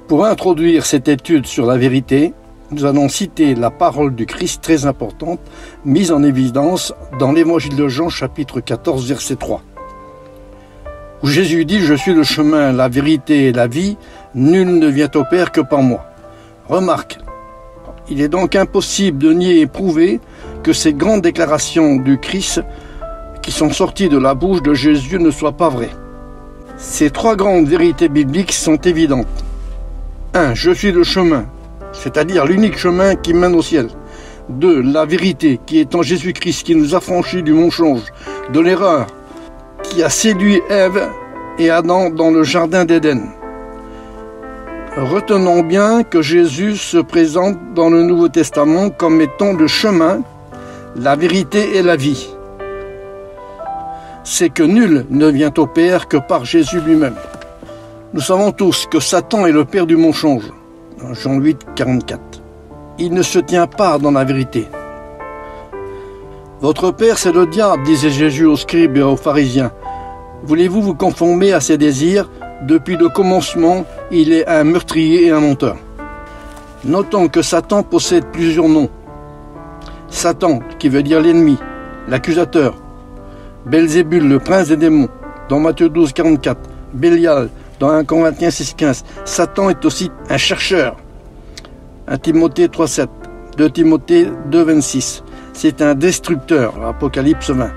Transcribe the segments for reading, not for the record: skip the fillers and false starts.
Pour introduire cette étude sur la vérité, nous allons citer la parole du Christ très importante, mise en évidence dans l'évangile de Jean, chapitre 14, verset 3. Où Jésus dit « Je suis le chemin, la vérité et la vie, nul ne vient au Père que par moi ». Remarque, il est donc impossible de nier et prouver que ces grandes déclarations du Christ qui sont sorties de la bouche de Jésus ne soient pas vraies. Ces trois grandes vérités bibliques sont évidentes. 1. Je suis le chemin, c'est-à-dire l'unique chemin qui mène au ciel. 2. La vérité, qui est en Jésus-Christ, qui nous a franchis du mensonge, de l'erreur, qui a séduit Ève et Adam dans le jardin d'Éden. Retenons bien que Jésus se présente dans le Nouveau Testament comme étant le chemin, la vérité et la vie. C'est que nul ne vient au Père que par Jésus lui-même. Nous savons tous que Satan est le père du mensonge. Jean 8, 44. Il ne se tient pas dans la vérité. Votre père, c'est le diable, disait Jésus aux scribes et aux pharisiens. Voulez-vous vous conformer à ses désirs? Depuis le commencement, il est un meurtrier et un menteur. Notons que Satan possède plusieurs noms. Satan, qui veut dire l'ennemi, l'accusateur. Belzébul, le prince des démons, dans Matthieu 12, 44. Bélial, dans 1 Corinthiens 6, 15. Satan est aussi un chercheur. 1 Timothée 3, 7. 2 Timothée 2, 26. C'est un destructeur. Apocalypse 20.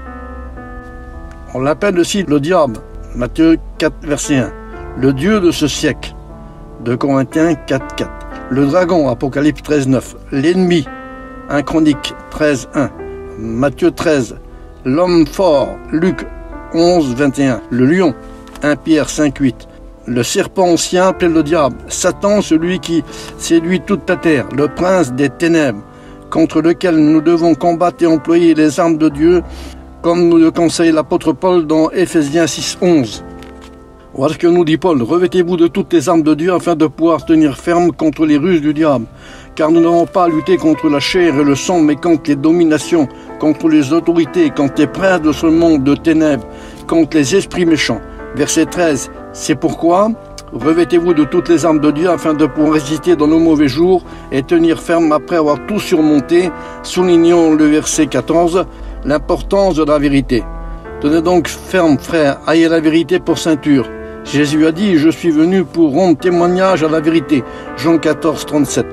On l'appelle aussi le diable. Matthieu 4, verset 1. Le Dieu de ce siècle. 2 Corinthiens 4, 4. Le dragon. Apocalypse 13, 9. L'ennemi. 1 Chronique 13, 1. Matthieu 13. L'homme fort. Luc 11, 21. Le lion. 1 Pierre 5, 8. Le serpent ancien appelé le diable, Satan, celui qui séduit toute la terre, le prince des ténèbres, contre lequel nous devons combattre et employer les armes de Dieu, comme nous le conseille l'apôtre Paul dans Éphésiens 6, 11. Voilà ce que nous dit Paul, revêtez-vous de toutes les armes de Dieu afin de pouvoir tenir ferme contre les ruses du diable, car nous n'avons pas à lutter contre la chair et le sang, mais contre les dominations, contre les autorités, contre les princes de ce monde de ténèbres, contre les esprits méchants. Verset 13, c'est pourquoi revêtez-vous de toutes les armes de Dieu afin de pouvoir résister dans nos mauvais jours et tenir ferme après avoir tout surmonté. Soulignons le verset 14, l'importance de la vérité. Tenez donc ferme, frères, ayez la vérité pour ceinture. Jésus a dit, je suis venu pour rendre témoignage à la vérité. Jean 14, 37.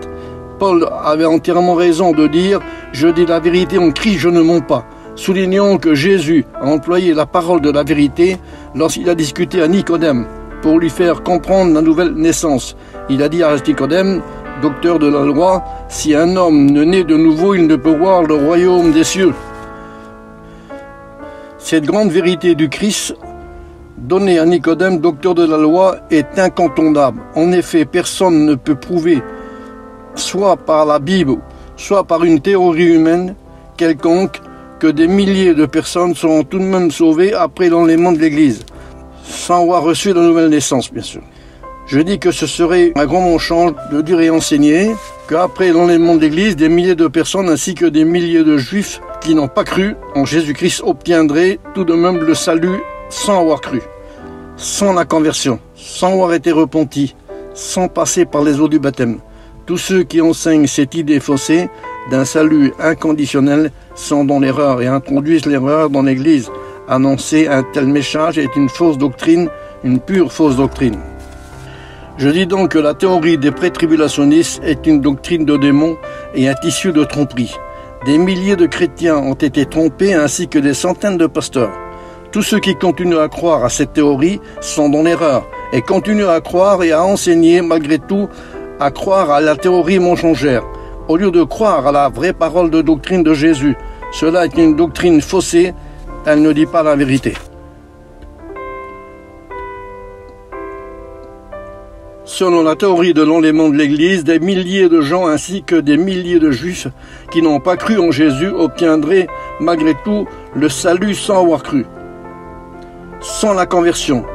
Paul avait entièrement raison de dire, je dis la vérité en Christ, je ne mens pas. Soulignons que Jésus a employé la parole de la vérité lorsqu'il a discuté à Nicodème pour lui faire comprendre la nouvelle naissance. Il a dit à Nicodème, docteur de la loi, si un homme ne naît de nouveau, il ne peut voir le royaume des cieux. Cette grande vérité du Christ, donnée à Nicodème, docteur de la loi, est incontournable. En effet, personne ne peut prouver, soit par la Bible, soit par une théorie humaine quelconque, que des milliers de personnes seront tout de même sauvées après l'enlèvement de l'Église, sans avoir reçu la nouvelle naissance, bien sûr. Je dis que ce serait un grand mensonge de dire et enseigner qu'après l'enlèvement de l'Église, des milliers de personnes ainsi que des milliers de Juifs qui n'ont pas cru en Jésus-Christ obtiendraient tout de même le salut sans avoir cru, sans la conversion, sans avoir été repentis, sans passer par les eaux du baptême. Tous ceux qui enseignent cette idée faussée d'un salut inconditionnel sont dans l'erreur et introduisent l'erreur dans l'Église. Annoncer un tel message est une fausse doctrine, une pure fausse doctrine. Je dis donc que la théorie des pré-tribulationnistes est une doctrine de démons et un tissu de tromperie. Des milliers de chrétiens ont été trompés ainsi que des centaines de pasteurs. Tous ceux qui continuent à croire à cette théorie sont dans l'erreur et continuent à croire et à enseigner malgré tout à croire à la théorie mensongère, au lieu de croire à la vraie parole de doctrine de Jésus. Cela est une doctrine faussée, elle ne dit pas la vérité. Selon la théorie de l'enlèvement de l'Église, des milliers de gens ainsi que des milliers de Juifs qui n'ont pas cru en Jésus obtiendraient malgré tout le salut sans avoir cru, sans la conversion,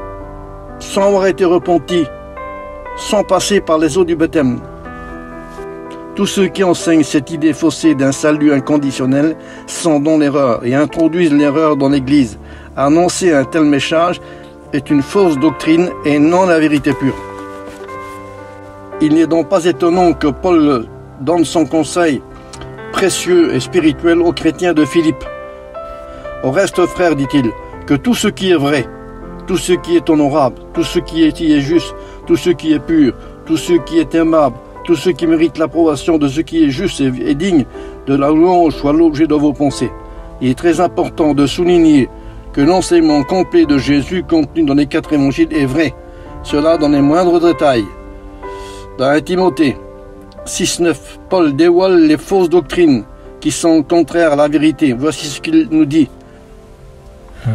sans avoir été repentis, sans passer par les eaux du baptême. Tous ceux qui enseignent cette idée faussée d'un salut inconditionnel sont dans l'erreur et introduisent l'erreur dans l'Église. Annoncer un tel message est une fausse doctrine et non la vérité pure. Il n'est donc pas étonnant que Paul donne son conseil précieux et spirituel aux chrétiens de Philippe. Au reste, frères, dit-il, que tout ce qui est vrai, tout ce qui est honorable, tout ce qui est juste, tout ce qui est pur, tout ce qui est aimable, tout ce qui mérite l'approbation de ce qui est juste et digne de la louange soit l'objet de vos pensées. Il est très important de souligner que l'enseignement complet de Jésus contenu dans les 4 évangiles est vrai, cela dans les moindres détails. Dans 1 Timothée 6,9, Paul dévoile les fausses doctrines qui sont contraires à la vérité. Voici ce qu'il nous dit.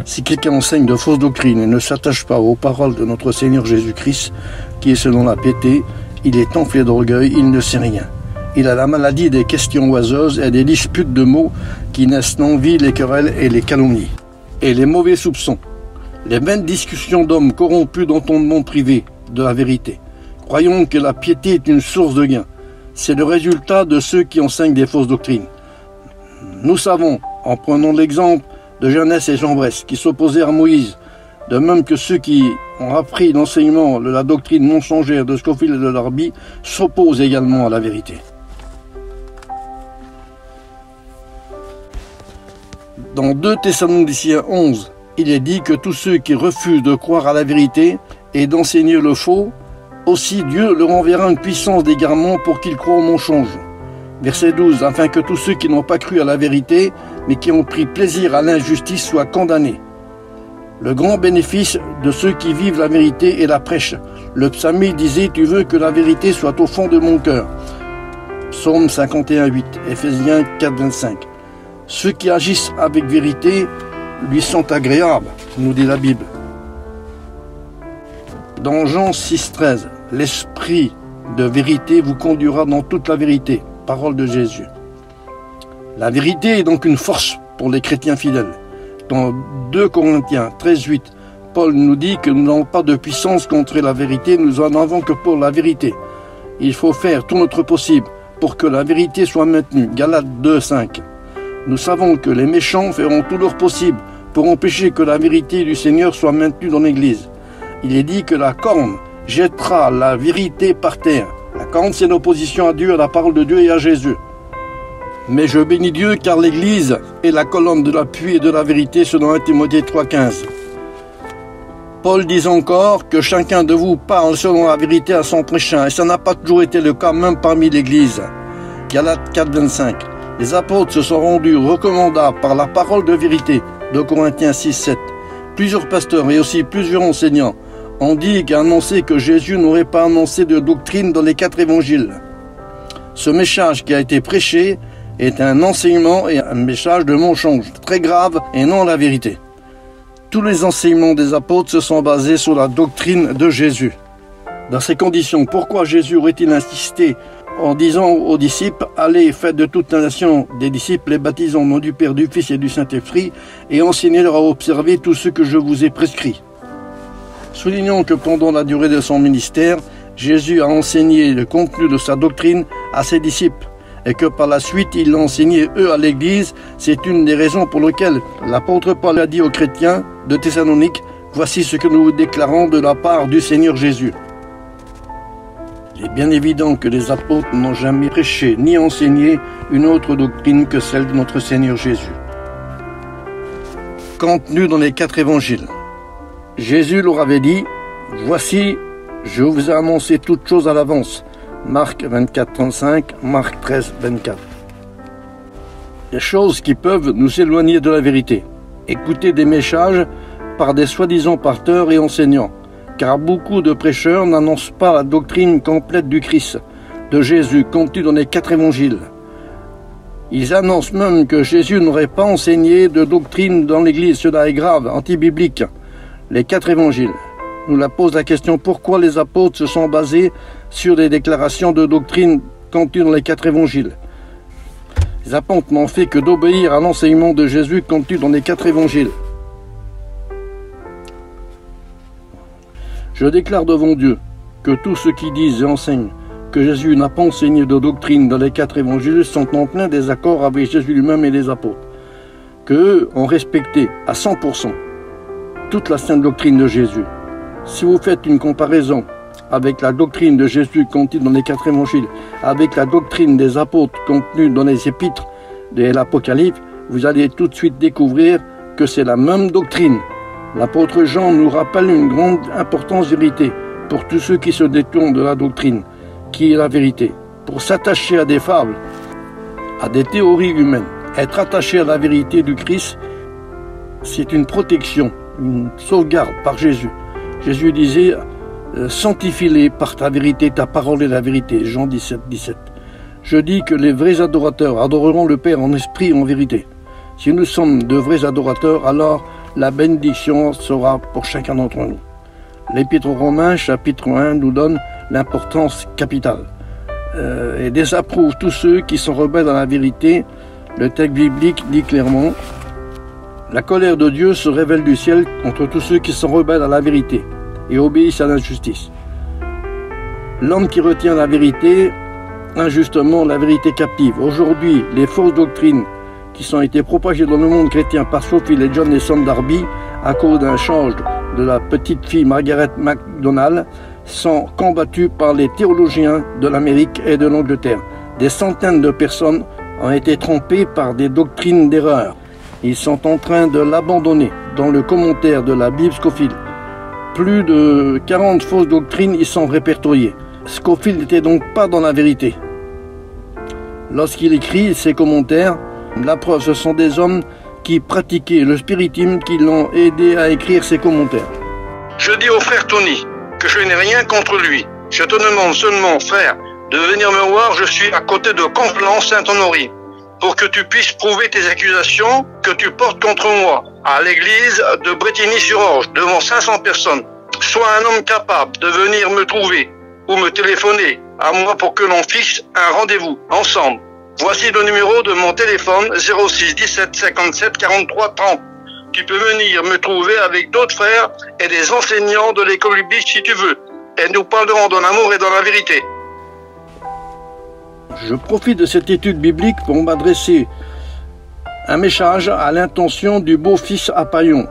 Si quelqu'un enseigne de fausses doctrines et ne s'attache pas aux paroles de notre Seigneur Jésus-Christ, qui est selon la piété, il est enflé d'orgueil, il ne sait rien. Il a la maladie des questions oiseuses et des disputes de mots qui naissent l'envie, les querelles et les calomnies. Et les mauvais soupçons, les vaines discussions d'hommes corrompus dans ton monde privé de la vérité. Croyons que la piété est une source de gain. C'est le résultat de ceux qui enseignent des fausses doctrines. Nous savons, en prenant l'exemple de Jeunesse et Jean Bresse, qui s'opposaient à Moïse, de même que ceux qui ont appris l'enseignement de la doctrine mensongère de Scofield et de Darby s'opposent également à la vérité. Dans 2 Thessaloniciens 11, il est dit que tous ceux qui refusent de croire à la vérité et d'enseigner le faux, aussi Dieu leur enverra une puissance d'égarement pour qu'ils croient au mensonge. Verset 12, afin que tous ceux qui n'ont pas cru à la vérité, mais qui ont pris plaisir à l'injustice soient condamnés. Le grand bénéfice de ceux qui vivent la vérité et la prêchent. Le psalmiste disait, tu veux que la vérité soit au fond de mon cœur. Psaume 51, 8, Éphésiens 4, 25. Ceux qui agissent avec vérité lui sont agréables, nous dit la Bible. Dans Jean 6, 13, l'esprit de vérité vous conduira dans toute la vérité. Parole de Jésus. La vérité est donc une force pour les chrétiens fidèles. Dans 2 Corinthiens 13, 8, Paul nous dit que nous n'avons pas de puissance contre la vérité, nous en avons que pour la vérité. Il faut faire tout notre possible pour que la vérité soit maintenue. Galates 2, 5. Nous savons que les méchants feront tout leur possible pour empêcher que la vérité du Seigneur soit maintenue dans l'Église. Il est dit que la corne jettera la vérité par terre. La corne, c'est l'opposition à Dieu, à la parole de Dieu et à Jésus. Mais je bénis Dieu car l'Église est la colonne de l'appui et de la vérité selon 1 Timothée 3,15. Paul dit encore que chacun de vous parle selon la vérité à son prochain, et ça n'a pas toujours été le cas même parmi l'Église. Galates 4,25. Les apôtres se sont rendus recommandables par la parole de vérité de Corinthiens 6, 7. Plusieurs pasteurs et aussi plusieurs enseignants ont dit et annoncé que Jésus n'aurait pas annoncé de doctrine dans les 4 évangiles. Ce message qui a été prêché est un enseignement et un message de mensonge très grave et non la vérité. Tous les enseignements des apôtres se sont basés sur la doctrine de Jésus. Dans ces conditions, pourquoi Jésus aurait-il insisté en disant aux disciples « Allez, faites de toute la nation des disciples, les baptisant au nom du Père, du Fils et du Saint-Esprit, et enseignez-leur à observer tout ce que je vous ai prescrit. » Soulignons que pendant la durée de son ministère, Jésus a enseigné le contenu de sa doctrine à ses disciples, et que par la suite il l'a enseigné eux à l'Église. C'est une des raisons pour lesquelles l'apôtre Paul a dit aux chrétiens de Thessalonique « Voici ce que nous vous déclarons de la part du Seigneur Jésus. » Il est bien évident que les apôtres n'ont jamais prêché ni enseigné une autre doctrine que celle de notre Seigneur Jésus. Contenu dans les 4 évangiles. Jésus leur avait dit « Voici, je vous ai annoncé toutes choses à l'avance. » Marc 24, 35, Marc 13, 24. Des choses qui peuvent nous éloigner de la vérité. Écouter des messages par des soi-disant pasteurs et enseignants. Car beaucoup de prêcheurs n'annoncent pas la doctrine complète du Christ, de Jésus, contenue dans les 4 évangiles. Ils annoncent même que Jésus n'aurait pas enseigné de doctrine dans l'Église. Cela est grave, anti-biblique. Les 4 évangiles nous la pose la question pourquoi les apôtres se sont basés sur des déclarations de doctrine contenues dans les 4 évangiles. Les apôtres n'ont fait que d'obéir à l'enseignement de Jésus contenu dans les 4 évangiles. Je déclare devant Dieu que tous ceux qui disent et enseignent que Jésus n'a pas enseigné de doctrine dans les 4 évangiles sont en plein désaccord avec Jésus lui-même et les apôtres, qu'eux ont respecté à 100% toute la sainte doctrine de Jésus. Si vous faites une comparaison avec la doctrine de Jésus contenue dans les 4 évangiles, avec la doctrine des apôtres contenue dans les épîtres de l'Apocalypse, vous allez tout de suite découvrir que c'est la même doctrine. L'apôtre Jean nous rappelle une grande importance vérité pour tous ceux qui se détournent de la doctrine, qui est la vérité. Pour s'attacher à des fables, à des théories humaines, être attaché à la vérité du Christ, c'est une protection, une sauvegarde par Jésus. Jésus disait, sanctifie-les par ta vérité, ta parole est la vérité. Jean 17, 17. Je dis que les vrais adorateurs adoreront le Père en esprit et en vérité. Si nous sommes de vrais adorateurs, alors la bénédiction sera pour chacun d'entre nous. L'Épître aux Romains, chapitre 1, nous donne l'importance capitale et désapprouve tous ceux qui sont rebelles à la vérité. Le texte biblique dit clairement, la colère de Dieu se révèle du ciel contre tous ceux qui sont rebelles à la vérité et obéissent à l'injustice. L'homme qui retient la vérité, injustement la vérité captive. Aujourd'hui, les fausses doctrines qui ont été propagées dans le monde chrétien par Scofield et John Darby à cause d'un change de la petite fille Margaret MacDonald sont combattues par les théologiens de l'Amérique et de l'Angleterre. Des centaines de personnes ont été trompées par des doctrines d'erreur. Ils sont en train de l'abandonner. Dans le commentaire de la Bible Scofield, plus de 40 fausses doctrines y sont répertoriées. Scofield n'était donc pas dans la vérité. Lorsqu'il écrit ses commentaires, la preuve, ce sont des hommes qui pratiquaient le spiritisme qui l'ont aidé à écrire ses commentaires. Je dis au frère Tony que je n'ai rien contre lui. Je te demande seulement, frère, de venir me voir. Je suis à côté de Conflans-Saint-Honoré, pour que tu puisses prouver tes accusations que tu portes contre moi à l'église de Bretigny-sur-Orge, devant 500 personnes. Sois un homme capable de venir me trouver ou me téléphoner à moi pour que l'on fixe un rendez-vous ensemble. Voici le numéro de mon téléphone, 06 17 57 43 30. Tu peux venir me trouver avec d'autres frères et des enseignants de l'école biblique si tu veux. Et nous parlerons dans l'amour et dans la vérité. Je profite de cette étude biblique pour m'adresser un message à l'intention du beau-fils Apaillon,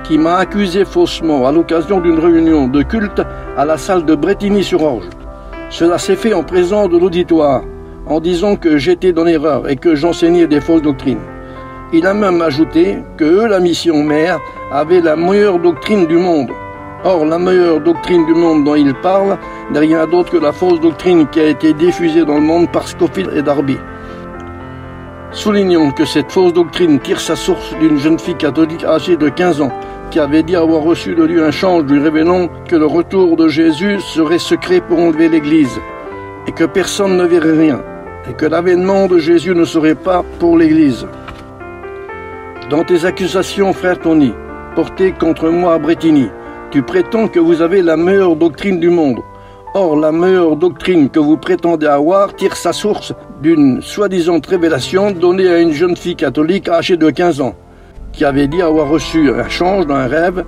qui m'a accusé faussement à l'occasion d'une réunion de culte à la salle de Bretigny-sur-Orge. Cela s'est fait en présence de l'auditoire, en disant que j'étais dans l'erreur et que j'enseignais des fausses doctrines. Il a même ajouté que eux, la mission mère, avaient la meilleure doctrine du monde. Or, la meilleure doctrine du monde dont il parle n'est rien d'autre que la fausse doctrine qui a été diffusée dans le monde par Scofield et Darby. Soulignons que cette fausse doctrine tire sa source d'une jeune fille catholique âgée de 15 ans qui avait dit avoir reçu de lui un change lui révélant que le retour de Jésus serait secret pour enlever l'Église et que personne ne verrait rien et que l'avènement de Jésus ne serait pas pour l'Église. Dans tes accusations, frère Tony, portées contre moi à Bretigny, tu prétends que vous avez la meilleure doctrine du monde. Or, la meilleure doctrine que vous prétendez avoir tire sa source d'une soi-disant révélation donnée à une jeune fille catholique âgée de 15 ans, qui avait dit avoir reçu un change dans un rêve,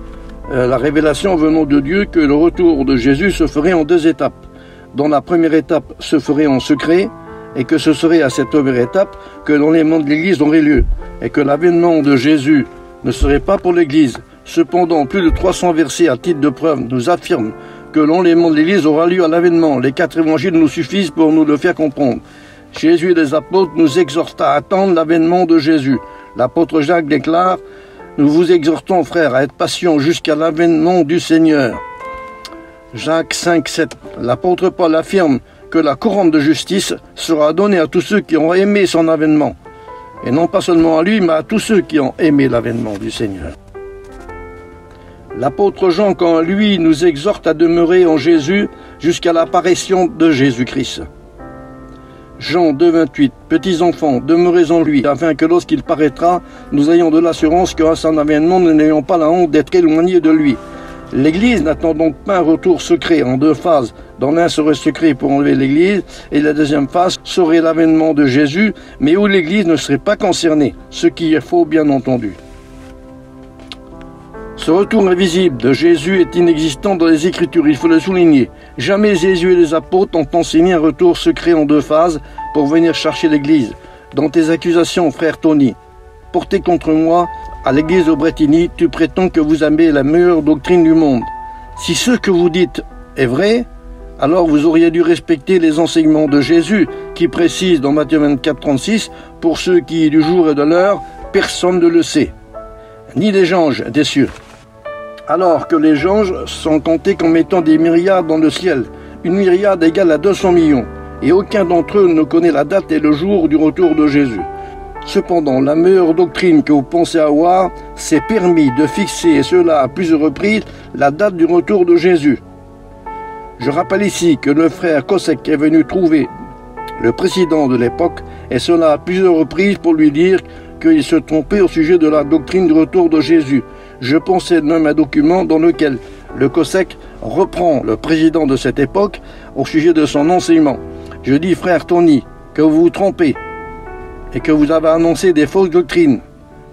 la révélation venant de Dieu que le retour de Jésus se ferait en 2 étapes. Dont la première étape se ferait en secret, et que ce serait à cette première étape que l'enlèvement de l'Église aurait lieu, et que l'avènement de Jésus ne serait pas pour l'Église. Cependant, plus de 300 versets à titre de preuve nous affirment que l'enlèvement de l'Église aura lieu à l'avènement. Les 4 évangiles nous suffisent pour nous le faire comprendre. Jésus et les apôtres nous exhortent à attendre l'avènement de Jésus. L'apôtre Jacques déclare « Nous vous exhortons, frères, à être patients jusqu'à l'avènement du Seigneur ». Jacques 5, 7. L'apôtre Paul affirme que la couronne de justice sera donnée à tous ceux qui ont aimé son avènement. Et non pas seulement à lui, mais à tous ceux qui ont aimé l'avènement du Seigneur. L'apôtre Jean, quant à lui, nous exhorte à demeurer en Jésus jusqu'à l'apparition de Jésus-Christ. Jean 2, 28. Petits enfants, demeurez en lui, afin que lorsqu'il paraîtra, nous ayons de l'assurance qu'à son avènement, nous n'ayons pas la honte d'être éloignés de lui. L'Église n'attend donc pas un retour secret en 2 phases. Dans l'un serait secret pour enlever l'Église, et la deuxième phase serait l'avènement de Jésus, mais où l'Église ne serait pas concernée, ce qui est faux bien entendu. Ce retour invisible de Jésus est inexistant dans les Écritures, il faut le souligner. Jamais Jésus et les apôtres ont enseigné un retour secret en 2 phases pour venir chercher l'Église. Dans tes accusations, frère Tony, portées contre moi à l'église de Bretigny, tu prétends que vous avez la meilleure doctrine du monde. Si ce que vous dites est vrai, alors vous auriez dû respecter les enseignements de Jésus qui précise dans Matthieu 24, 36 « Pour ceux qui du jour et de l'heure, personne ne le sait, ni les anges des cieux. » Alors que les anges sont comptés comme étant des myriades dans le ciel, une myriade égale à 200 millions, et aucun d'entre eux ne connaît la date et le jour du retour de Jésus. Cependant, la meilleure doctrine que vous pensez avoir, c'est permis de fixer, et cela à plusieurs reprises, la date du retour de Jésus. Je rappelle ici que le frère Kosek est venu trouver le président de l'époque, et cela à plusieurs reprises pour lui dire qu'il se trompait au sujet de la doctrine du retour de Jésus. Je possède même un document dans lequel le Kosek reprend le président de cette époque au sujet de son enseignement. Je dis, frère Tony, que vous vous trompez et que vous avez annoncé des fausses doctrines.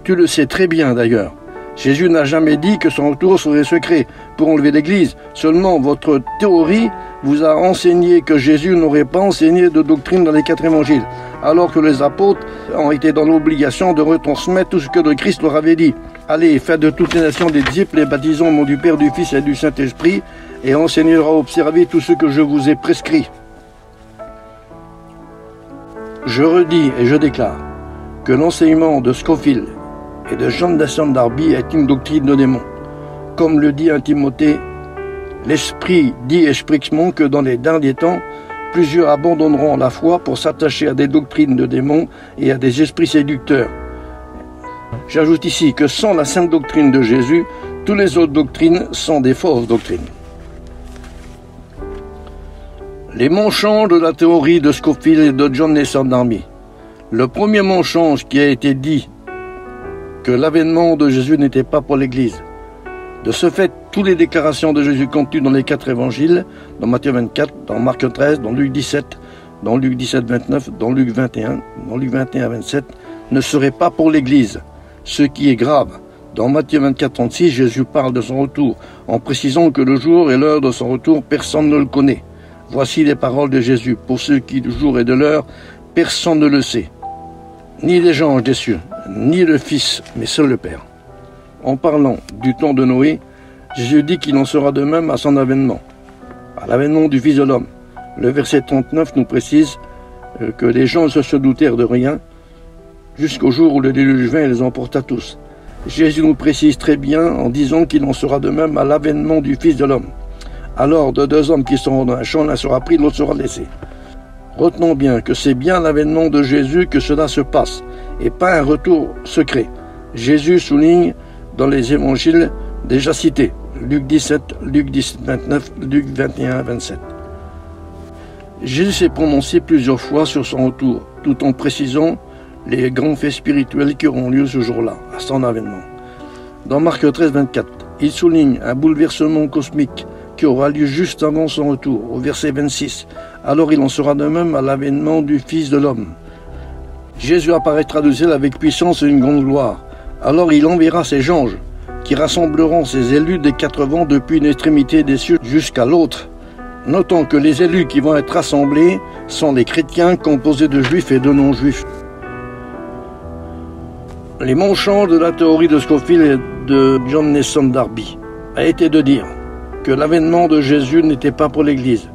Tu le sais très bien d'ailleurs. Jésus n'a jamais dit que son retour serait secret pour enlever l'Église. Seulement, votre théorie vous a enseigné que Jésus n'aurait pas enseigné de doctrine dans les 4 évangiles, alors que les apôtres ont été dans l'obligation de retransmettre tout ce que le Christ leur avait dit. Allez, faites de toutes les nations des disciples, les baptisons au nom du Père, du Fils et du Saint-Esprit, et enseignera à observer tout ce que je vous ai prescrit. Je redis et je déclare que l'enseignement de Scofield et de John Nasson Darby est une doctrine de démon. Comme le dit 1 Timothée, l'Esprit dit expressément que dans les derniers temps, plusieurs abandonneront la foi pour s'attacher à des doctrines de démons et à des esprits séducteurs. J'ajoute ici que sans la sainte doctrine de Jésus, toutes les autres doctrines sont des fausses doctrines. Les mensonges de la théorie de Scofield et de John Nasson Darby. Le premier mensonge qui a été dit que l'avènement de Jésus n'était pas pour l'Église. De ce fait, toutes les déclarations de Jésus contenues dans les 4 évangiles, dans Matthieu 24, dans Marc 13, dans Luc 17, dans Luc 17, 29, dans Luc 21, dans Luc 21, 27, ne seraient pas pour l'Église. Ce qui est grave. Dans Matthieu 24, 36, Jésus parle de son retour, en précisant que le jour et l'heure de son retour, personne ne le connaît. Voici les paroles de Jésus. Pour ceux qui, du jour et de l'heure, personne ne le sait. Ni les anges des cieux, ni le Fils, mais seul le Père. En parlant du temps de Noé, Jésus dit qu'il en sera de même à son avènement, à l'avènement du Fils de l'homme. Le verset 39 nous précise que les gens se doutèrent de rien, jusqu'au jour où le déluge vint et les emporta tous. Jésus nous précise très bien en disant qu'il en sera de même à l'avènement du Fils de l'homme. Alors, de 2 hommes qui seront dans un champ, l'un sera pris, l'autre sera laissé. Retenons bien que c'est bien l'avènement de Jésus que cela se passe, et pas un retour secret. Jésus souligne dans les évangiles déjà cités, Luc 17, Luc 17, 29, Luc 21, 27. Jésus s'est prononcé plusieurs fois sur son retour, tout en précisant les grands faits spirituels qui auront lieu ce jour-là, à son avènement. Dans Marc 13, 24, il souligne un bouleversement cosmique qui aura lieu juste avant son retour, au verset 26. Alors il en sera de même à l'avènement du Fils de l'homme. Jésus apparaîtra du ciel avec puissance et une grande gloire. Alors il enverra ses anges, qui rassembleront ses élus des 4 vents depuis une extrémité des cieux jusqu'à l'autre. Notons que les élus qui vont être rassemblés sont les chrétiens composés de juifs et de non-juifs. Les mensonges de la théorie de Scofield et de John Nasson Darby a été de dire que l'avènement de Jésus n'était pas pour l'Église.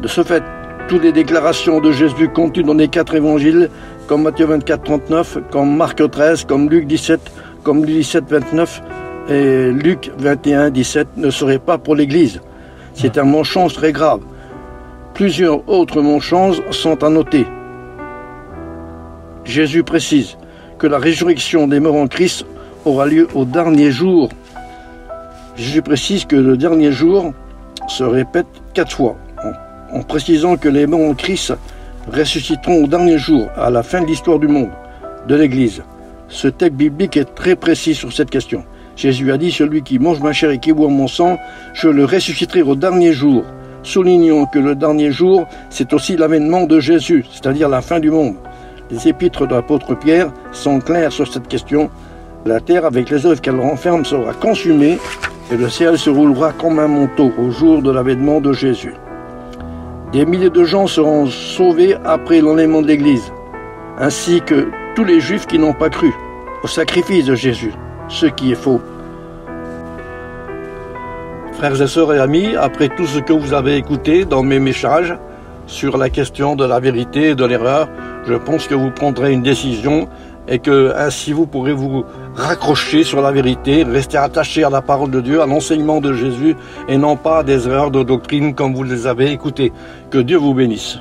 De ce fait, toutes les déclarations de Jésus contenues dans les 4 évangiles, comme Matthieu 24, 39, comme Marc 13, comme Luc 17, comme Luc 17, 29 et Luc 21, 17, ne seraient pas pour l'Église. C'est un mensonge très grave. Plusieurs autres mensonges sont à noter. Jésus précise que la résurrection des morts en Christ aura lieu au dernier jour. Jésus précise que le dernier jour se répète 4 fois, en précisant que les morts en Christ ressusciteront au dernier jour, à la fin de l'histoire du monde, de l'Église. Ce texte biblique est très précis sur cette question. Jésus a dit, celui qui mange ma chair et qui boit mon sang, je le ressusciterai au dernier jour. Soulignons que le dernier jour, c'est aussi l'avènement de Jésus, c'est-à-dire la fin du monde. Les épîtres de l'apôtre Pierre sont clairs sur cette question. La terre, avec les œuvres qu'elle renferme, sera consumée et le ciel se roulera comme un manteau au jour de l'avènement de Jésus. Des milliers de gens seront sauvés après l'enlèvement de l'Église, ainsi que tous les Juifs qui n'ont pas cru au sacrifice de Jésus, ce qui est faux. Frères et sœurs et amis, après tout ce que vous avez écouté dans mes messages sur la question de la vérité et de l'erreur, je pense que vous prendrez une décision et que ainsi vous pourrez vous raccrocher sur la vérité, rester attaché à la parole de Dieu, à l'enseignement de Jésus et non pas à des erreurs de doctrine comme vous les avez écoutées. Que Dieu vous bénisse.